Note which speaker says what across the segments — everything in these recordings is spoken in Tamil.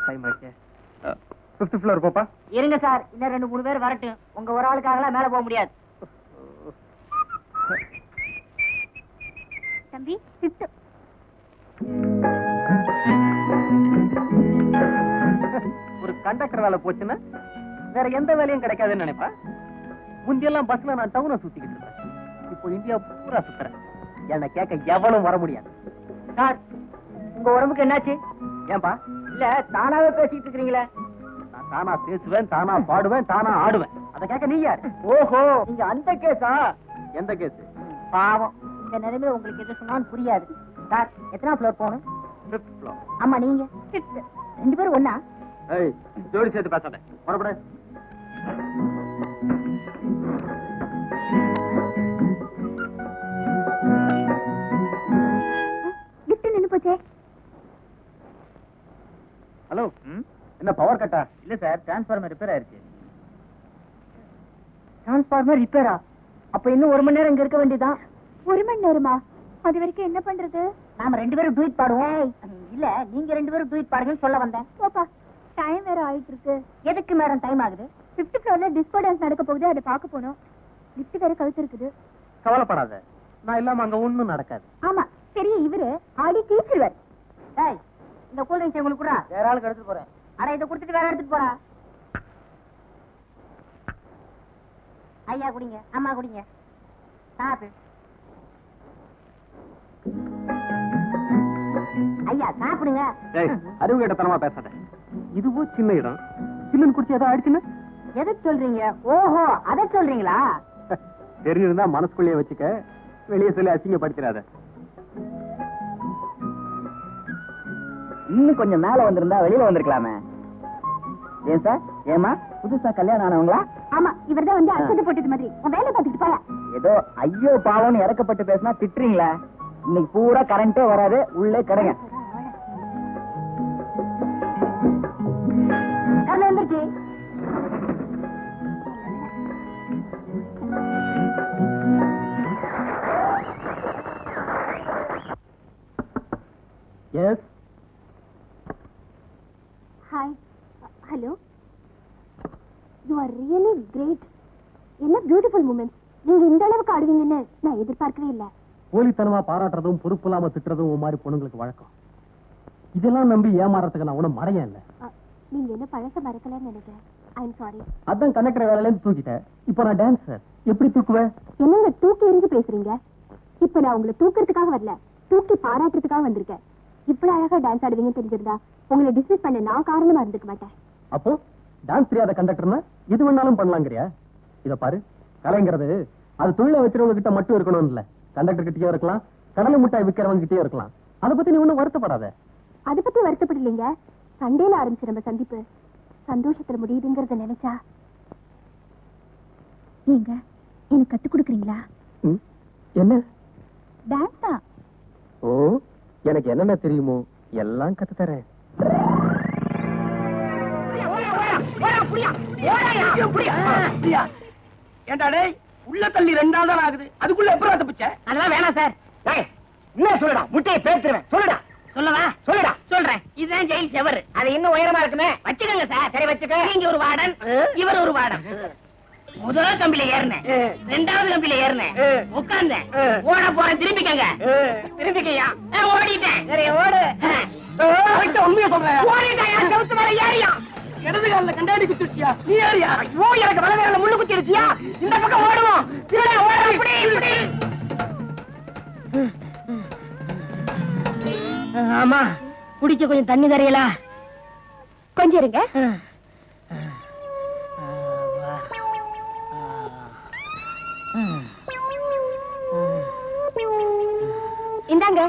Speaker 1: டைம் ஆச்சு. 5th ஃப்ளோர் போப்பா.
Speaker 2: இருங்க சார், இன்னும் 2-3 பேர் வரட்டும். உங்க ஒரு ஆளுக்காகலாம் மேல போக முடியாது.
Speaker 3: தம்பி 5th.
Speaker 1: ஒரு கண்டக்டர் வேலை போச்சுன்னா வேற எந்த வேலையும் கிடைக்காதுன்னு நினைப்பா. முந்தியெல்லாம் பஸ்ல நான் டவுனை சுத்திக்கிட்டு இருப்பேன். இப்போ இந்தியா பூரா சுத்துறேன். என்ன கேட்க எவனும் வர முடியாது.
Speaker 2: சார், உங்க உடம்புக்கு என்னாச்சு?
Speaker 1: ஏன்பா?
Speaker 2: இல்ல தானாவே பேசிட்டு இருக்கீங்களே.
Speaker 1: நான் தானா பேசுவேன், தானா பாடுவேன், தானா ஆடுவேன். அதை கேட்க நீ யார்?
Speaker 2: ஓஹோ, நீங்க அந்த கேஸா?
Speaker 1: எந்த கேஸ்?
Speaker 2: பாவம், இந்த நிலைமையில உங்களுக்கு எது சொன்னாலும் புரியாது. சார், எத்தனை ஃப்ளோர் போகணும்?
Speaker 1: 5th floor.
Speaker 2: ஆமா, நீங்க 5th. 2 பேரும் ஒண்ணா?
Speaker 1: ஏய், ஜோடி சேர்த்து பேசாத. புறப்படு.
Speaker 3: லிஃப்ட் நின்னு போச்சே.
Speaker 1: ஹலோ, என்ன பவர் கட்டா?
Speaker 2: இல்ல சார், டிரான்ஸ்ஃபார்மர் ரிப்பேர் ஆயிருச்சு. டிரான்ஸ்ஃபார்மர் ரிப்பேரா? அப்ப இன்னும் 1 மணி நேரம் இங்க இருக்க வேண்டியதான்.
Speaker 3: 1 மணி நேரமா? அது வரைக்கும் என்ன பண்றது?
Speaker 2: நாம 2 பேரும் ட்வீட் பாடுவோம். இல்ல, நீங்க 2 பேரும் ட்வீட் பாடுங்கன்னு சொல்ல வந்தேன்.
Speaker 3: போப்பா, டைம் வேற ஆயிட்டு இருக்கு.
Speaker 2: எதுக்கு மேடம் டைம் ஆகுது?
Speaker 3: 5th ஃப்ளோர்ல டிஸ்கோ டான்ஸ் நடக்க போகுது, அதை பார்க்க போனோம். லிஃப்ட் வேற கழுத்து இருக்குது.
Speaker 1: கவலைப்படாத, நான் இல்லாம அங்க ஒண்ணும் நடக்காது.
Speaker 3: ஆமா, சரி, இவரு ஆடி டீச்சர்.
Speaker 2: டேய், இந்த கூல் ட்ரிங்க்ஸ் உங்களுக்கு கூட வேற ஆளுக்கு எடுத்துட்டு போறேன். அட, இதை கொடுத்துட்டு வேற எடுத்துட்டு போறா. ஐயா குடிங்க, அம்மா குடிங்க. சாப்பிடு. ஐயா சாப்பிடுங்க.
Speaker 1: அறிவு கேட்டத்தனமா பேசாத. இதுவும் சின்ன இடம். சில்லுன்னு குடிச்சு ஏதோ ஆயிடுச்சுன்னு
Speaker 2: எதை சொல்றீங்க? ஓஹோ, அதை சொல்றீங்களா?
Speaker 1: தெரிஞ்சிருந்தா மனசுக்குள்ளேயே வச்சுக்க, வெளியே சொல்லி அசிங்கப்படுத்திடாத.
Speaker 2: இன்னும் கொஞ்சம் மேல வந்திருந்தா வெளியில வந்திருக்கலாமே. ஏன் சார், ஏமா புதுசா கல்யாணம் ஆனவங்களா?
Speaker 3: ஆமா, இவர்தான் வந்து அச்சத்தை போட்டது மாதிரி. உன் வேலை பார்த்துட்டு போயா.
Speaker 2: ஏதோ ஐயோ பாவம்னு இறக்கப்பட்டு பேசினா திட்டுறீங்களா? இன்னைக்கு பூரா கரண்டே வராது, உள்ளே கிடங்க. கரண்ட் வந்துருச்சு.
Speaker 1: Yes.
Speaker 3: Hi. Hello. You are really great. என்ன பியூட்டிஃபுல் மூமெண்ட்ஸ். நீங்க இந்த அளவுக்கு ஆடுவீங்கன்னு நான் எதிர்பார்க்கவே இல்லை.
Speaker 1: போலித்தனமா பாராட்டுறதும் பொறுப்பு இல்லாம திட்டுறதும் ஒரு மாதிரி பொண்ணுங்களுக்கு வழக்கம். இதெல்லாம் நம்பி ஏமாறதுக்கு நான் ஒண்ணும் மறைய இல்ல.
Speaker 3: நீங்க என்ன பழச மறக்கலன்னு நினைக்கிறேன். I am sorry.
Speaker 1: அதான் கண்டக்டர் வேலையில இருந்து தூக்கிட்டேன். இப்போ நான் டான்ஸர். எப்படி தூக்குவேன்?
Speaker 3: என்னங்க தூக்கி எறிஞ்சு பேசுறீங்க? இப்ப நான் உங்களை தூக்குறதுக்காக வரல, தூக்கி பாராட்டுறதுக்காக வந்திருக்கேன். இவ்வளவு அழகா டான்ஸ் ஆடுவீங்கன்னு தெரிஞ்சிருந்தா உங்களை டிஸ்மிஸ் பண்ண நான் காரணமா இருந்துக்க மாட்டேன்.
Speaker 1: அப்போ டான்ஸ் தெரியாத கண்டக்டர்னா எது வேணாலும் பண்ணலாங்கிறியா? இத பாரு, கலைங்கிறது அது தொழில வச்சிருவங்க கிட்ட மட்டும் இருக்கணும் இல்ல. கண்டக்டர் கிட்டயும் இருக்கலாம், கடலை முட்டாய் விற்கிறவங்க கிட்டயும் இருக்கலாம். அதை பத்தி நீ ஒன்னும் வருத்தப்படாத.
Speaker 3: அதை பத்தி வருத்தப்படலீங்க. சண்டேல ஆரம்பிச்சு நம்ம சந்திப்பு சந்தோஷத்துல முடியுதுங்கிறத நினைச்சா. நீங்க எனக்கு கத்து கொடுக்குறீங்களா?
Speaker 1: என்ன?
Speaker 3: டான்ஸ் தான்.
Speaker 1: ஓ, எனக்கு என்னென்ன தெரியுமோ எல்லாம் கத்து தரேன்.
Speaker 2: உள்ள தள்ளி 2 நாள் தான் ஆகுது, அதுக்குள்ள எப்பறம் தப்பிச்ச? அதெல்லாம் வேணாம் சார். என்ன சொல்லுடா, முட்டையை பேத்துறேன். சொல்லுடா. சொல்லவா? சொல்லுடா. சொல்றேன். இதுதான் ஜெயில் செவர். அது இன்னும் உயரமா இருக்குமே. வச்சுக்கங்க சார். சரி வச்சுக்க. நீங்க ஒரு வார்டன், இவர் ஒரு வார்டன். முதல் கம்பியில ஏறினேன், 2வது கம்பியில ஏறினேன், உட்கார்ந்தேன், ஓட போறேன். திரும்பிக்கங்க. திரும்பிக்கையா? ஓடிட்டேன். சரி ஓடு. உண்மையை சொல்றேன். ஓடிட்டேன். செவத்து மேல ஏறியா? இடது காலில் கண்டாடி குத்திருச்சியா? நீ ஏறியா? ஐயோ, எனக்கு வலது காலில் முள்ளு குத்திருச்சியா? இந்த பக்கம் ஓடுவோம். திருட ஓட. இப்படி இப்படி. ஆமா, குடிக்க கொஞ்சம் தண்ணி தரையலா?
Speaker 3: கொஞ்சம் இருங்க. இந்தாங்க.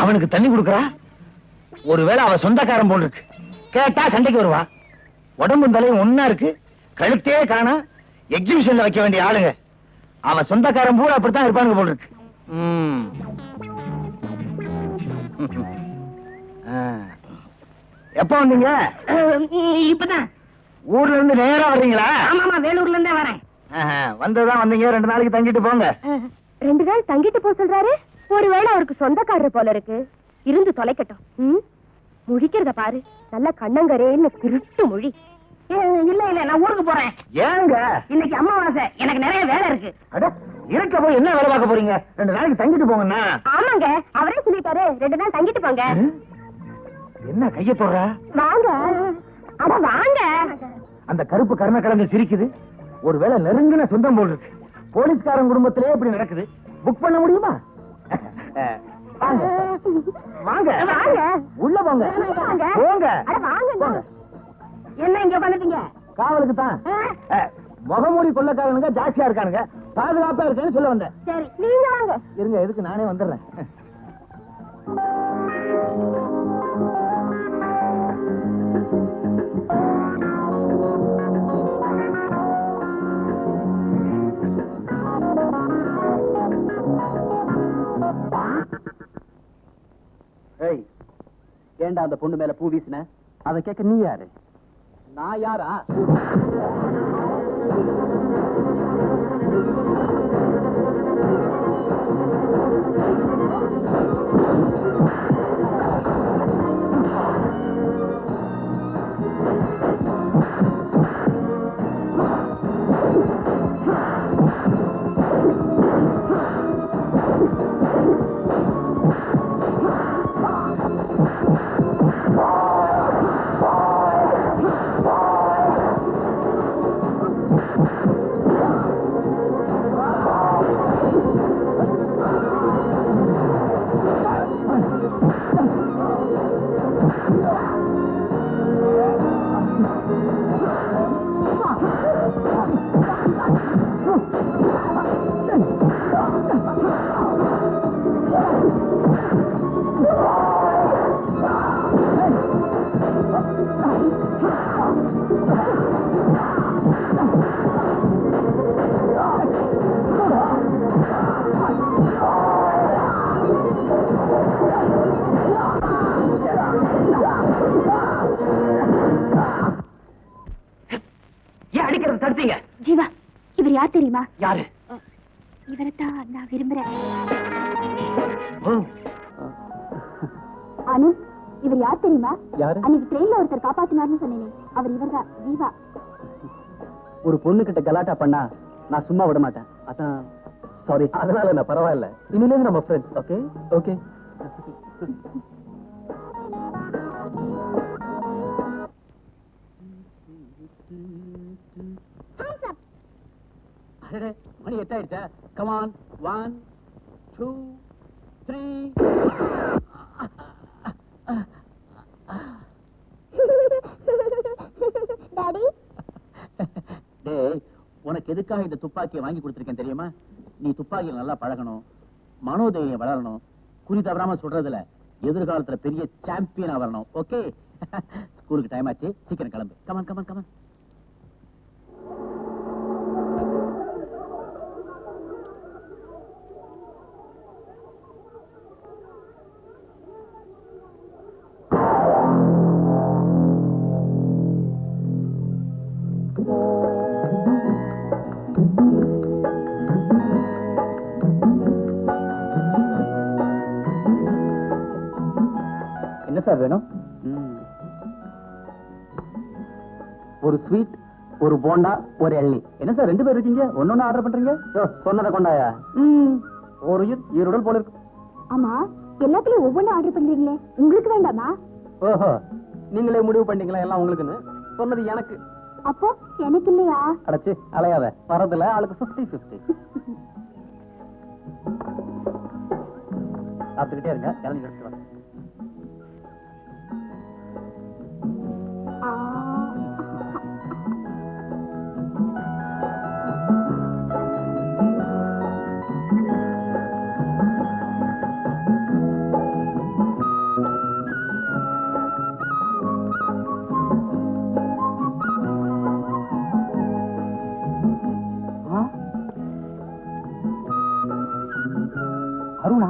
Speaker 2: அவனுக்கு தண்ணி கொடுக்கறா? ஒருவேளை அவ சொந்தக்காரன் போல் இருக்கு. கேட்டா சண்டைக்கு வருவா. உடம்பும் தலையும் ஒன்னா இருக்கு, கழுத்தே காணா. எக்ஸிபிஷன்ல வைக்க வேண்டிய ஆளுங்க. அவன் சொந்தக்காரன் பூரா அப்படித்தான் இருப்பானுங்க போல் இருக்கு. எப்ப வந்தீங்க? இப்பதான். ஊர்ல இருந்து நேரா வர்றீங்களா? ஆமா, வேலூர்ல இருந்தே வரேன். வந்ததுதான் வந்தீங்க, 2 நாளைக்கு தங்கிட்டு போங்க.
Speaker 3: 2 நாள் தங்கிட்டு போக சொல்றாரு. ஒருவேளை அவருக்கு சொந்தக்காரர் போல இருக்கு. இருந்து தொலைக்கட்டும். முழிக்கிறத பாரு, நல்ல கண்ணங்கரேன்னு திருட்டு மொழி.
Speaker 2: இல்ல இல்ல, நான் ஊருக்கு போறேன்.
Speaker 1: ஏங்க
Speaker 2: இன்னைக்கு அமாவாசை, எனக்கு நிறைய வேலை இருக்கு.
Speaker 1: இருக்க போய் என்ன வேலை பார்க்க போறீங்க? 2 நாளைக்கு தங்கிட்டு போங்கண்ணா.
Speaker 3: ஆமாங்க, அவரே சொல்லிட்டாரு 2 நாள் தங்கிட்டு போங்க.
Speaker 1: என்ன கைய போடுற?
Speaker 3: வாங்க, அட வாங்க.
Speaker 1: அந்த கருப்பு கருண கலந்து சிரிக்குது. ஒருவேளை நெருங்கின சொந்தம் போல் இருக்கு. போலீஸ்காரன் குடும்பத்திலே இப்படி நடக்குது. புக் பண்ண முடியுமா? வாங்க வாங்க
Speaker 3: வாங்க.
Speaker 1: உள்ள போங்க.
Speaker 3: வாங்க.
Speaker 1: போங்க.
Speaker 3: அட வாங்க.
Speaker 1: போங்க.
Speaker 2: என்ன இங்க வந்துட்டீங்க?
Speaker 1: காவலுக்கு தான். முகமூடி கொள்ளக்காரனுங்க ஜாஸ்தியா இருக்கானுங்க. பாதுகாப்பா இருக்கேன்னு சொல்ல வந்தேன்.
Speaker 3: சரி, நீங்க வாங்க.
Speaker 1: இருங்க, எதுக்கு நானே வந்துடுறேன். ஏண்டா அந்த பொண்ணு மேல பூ வீசின? அதை கேட்க நீ யாரு? நான் யாரா?
Speaker 3: ஜீவா, இவர் யார் தெரியுமா?
Speaker 1: யாரு?
Speaker 3: இவரைத்தான் நான் விரும்புறேன். அனு, இவர் யார் தெரியுமா?
Speaker 1: யாரு?
Speaker 3: அன்னைக்கு ட்ரெயின்ல ஒருத்தர் காப்பாத்தினார்னு சொன்னேனே, அவர் இவர்தான், ஜீவா.
Speaker 1: ஒரு பொண்ணு கிட்ட கலாட்டா பண்ணா நான் சும்மா விட மாட்டேன். அதான் சாரி. அதனால என்ன, பரவாயில்ல. இனில இருந்து நம்ம ஃப்ரெண்ட்ஸ். Okay okay. மணி 8 ஆயிடுச்சா? கமான். 1 2 3.
Speaker 3: டாடி,
Speaker 1: டேய், உனக்கு எதுக்காக இந்த துப்பாக்கியை வாங்கி கொடுத்திருக்கேன் தெரியுமா? நீ துப்பாக்கியில் நல்லா பழகணும், மனோதைரியம் வளரணும், குறி தவறாம சொல்றதுல எதிர்காலத்துல பெரிய சாம்பியனா வரணும். ஓகே? ஸ்கூலுக்கு டைம் ஆச்சு, சீக்கிரம் கிளம்பு. Come on come on come on. என்ன சார் வேணும்? ஒரு ஸ்வீட், ஒரு போண்டா, ஒரு எள்ளி. என்ன சார் 2 பேர் இருக்கீங்க, ஒன்னொன்னு ஆர்டர் பண்றீங்க? சொன்னதை கொண்டாயா? ஒரு ஈரோடல் போல இருக்கு.
Speaker 3: ஆமா, எல்லாத்துலயும் ஒவ்வொன்றும் ஆர்டர் பண்றீங்களே, உங்களுக்கு வேண்டாமா?
Speaker 1: ஓஹோ, நீங்களே முடிவு பண்ணீங்களா எல்லாம் உங்களுக்குன்னு? சொன்னது எனக்கு.
Speaker 3: அப்போ எனக்கு இல்லையா?
Speaker 1: அடைச்சு அலையாத, வரதுல ஆளுக்கு 50-50. சாப்பிட்டுக்கிட்டே இருங்க, இறங்கி எடுத்து வரேன். அருணா,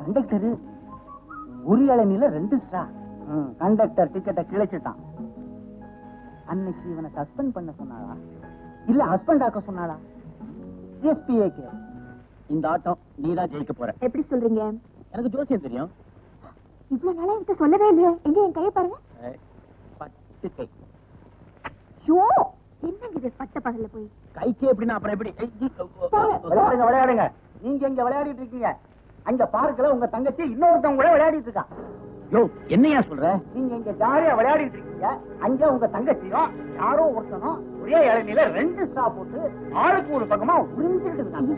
Speaker 1: கண்டக்டரு ஒரு இளநில 2 ஸ்ட்ரா. கண்டக்டர் டிக்கெட்டை கிழிச்சிட்டான். அன்னைக்கு இவனை சஸ்பெண்ட் பண்ண சொன்னாளா இல்ல ஹஸ்பண்ட் ஆக்க சொன்னாளா? எஸ்பிஏக்கு
Speaker 2: இந்த ஆட்டம் நீதான் ஜெயிக்க போற.
Speaker 3: எப்படி சொல்றீங்க?
Speaker 2: எனக்கு ஜோசியம் தெரியும்.
Speaker 3: இவ்வளவு நாளா என்கிட்ட சொல்லவே இல்லையே. எங்க என் கையை பாருங்க.
Speaker 2: பட்டு கை.
Speaker 3: ஐயோ, என்னங்க இது பட்ட பகல்ல போய்?
Speaker 2: கைக்கு எப்படின்னா அப்புறம் எப்படி?
Speaker 3: விளையாடுங்க,
Speaker 2: விளையாடுங்க. நீங்க இங்க விளையாடிட்டு இருக்கீங்க. அங்க பார்க்கல உங்க தங்கச்சி இன்னொருத்தவங்க கூட விளையாடிட்டு இருக்கா. யோ, என்னையா சொல்ற? நீங்க இங்க ஜாலியா விளையாடிட்டு இருக்கீங்க. அங்க உங்க தங்கச்சியும் யாரோ ஒருத்தனும் ஒரே இளநில 2 ஸ்ட்ரா போட்டு ஆளுக்கு ஒரு பக்கமா உறிஞ்சிட்டு இருக்காங்க.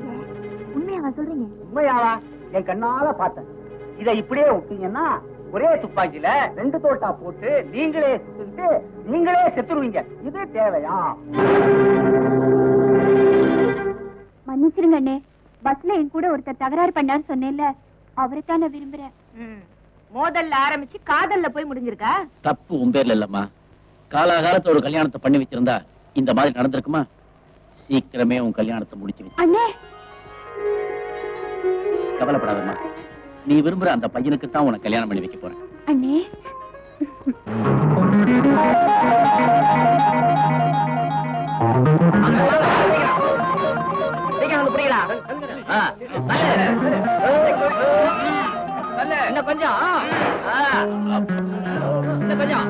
Speaker 3: உண்மையாவா சொல்றீங்க?
Speaker 2: உண்மையாவா? என் கண்ணால பார்த்தேன். இத இப்படியே விட்டீங்கன்னா ஒரே துப்பாக்கியில 2 தோட்டா போட்டு நீங்களே சுட்டுட்டு நீங்களே செத்துருவீங்க. இது தேவையா?
Speaker 3: மன்னிச்சிருங்க அண்ணே. பஸ்ல என் கூட ஒருத்தர் தகராறு பண்ணான்னு சொன்னேன்ல, அவரைத்தான் நான் விரும்புறேன். மோதல்ல ஆரம்பிச்சு காதல்ல போய் முடிஞ்சிருக்கா?
Speaker 4: தப்பு உன் பேர்ல இல்லம்மா. காலாகாலத்துல ஒரு கல்யாணத்தை பண்ணி வச்சிருந்தா இந்த மாதிரி நடந்திருக்குமா? சீக்கிரமே உன் கல்யாணத்தை முடிச்சு வச்சு.
Speaker 3: அண்ணே,
Speaker 4: கவலைப்படாதம்மா. நீ விரும்புற அந்த பையனுக்கு தான் உனக்கு கல்யாணம் பண்ணி வைக்க போறேன்.
Speaker 3: அண்ணே.
Speaker 2: இன்னும் கொஞ்சம் இன்னும் கொஞ்சம்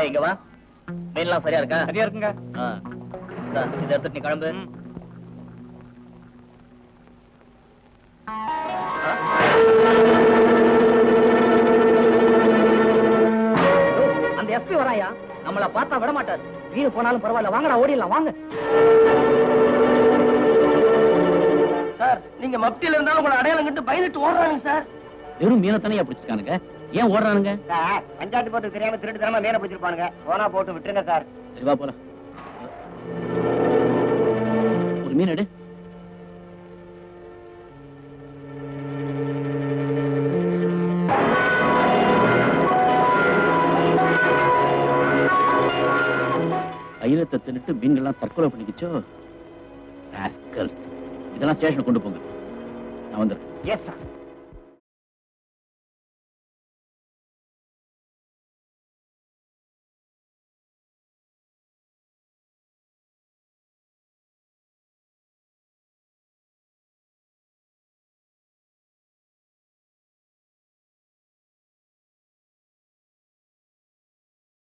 Speaker 4: இங்க வா. மீன்லாம் சரியா இருக்கா?
Speaker 2: சரியா இருக்குங்க.
Speaker 4: இதை எடுத்துட்டு நீ கிளம்பு.
Speaker 2: அந்த எஸ்பி வராயா, நம்மள பார்த்தா விட மாட்டாரு. வீடு போனாலும் பரவாயில்ல, வாங்கடா ஓடிடலாம் வாங்க. சார், நீங்க மப்டியில இருந்தாலும் உங்களை அடையாளம் கண்டு பயந்துட்டு ஓடுறாங்க சார்.
Speaker 4: வெறும் மீனத்தனையா பிடிச்சிருக்கானுங்க. ஏன் ஓடுறானுங்க?
Speaker 2: சார், பஞ்சாயத்து போட்டு தெரியாம திருட்டு தரமா மீனை பிடிச்சிருப்பானுங்க. போனா போட்டு விட்டுருங்க சார்.
Speaker 4: சரி வா போலாம். ஒரு மீன் எடு. கைலத்தை தின்னுட்டு மீன்கள்லாம் தற்கொலை பண்ணிக்கிச்சோ. இதெல்லாம் ஸ்டேஷன் கொண்டு போங்க. நான் வந்துடுறேன்.
Speaker 2: Yes sir.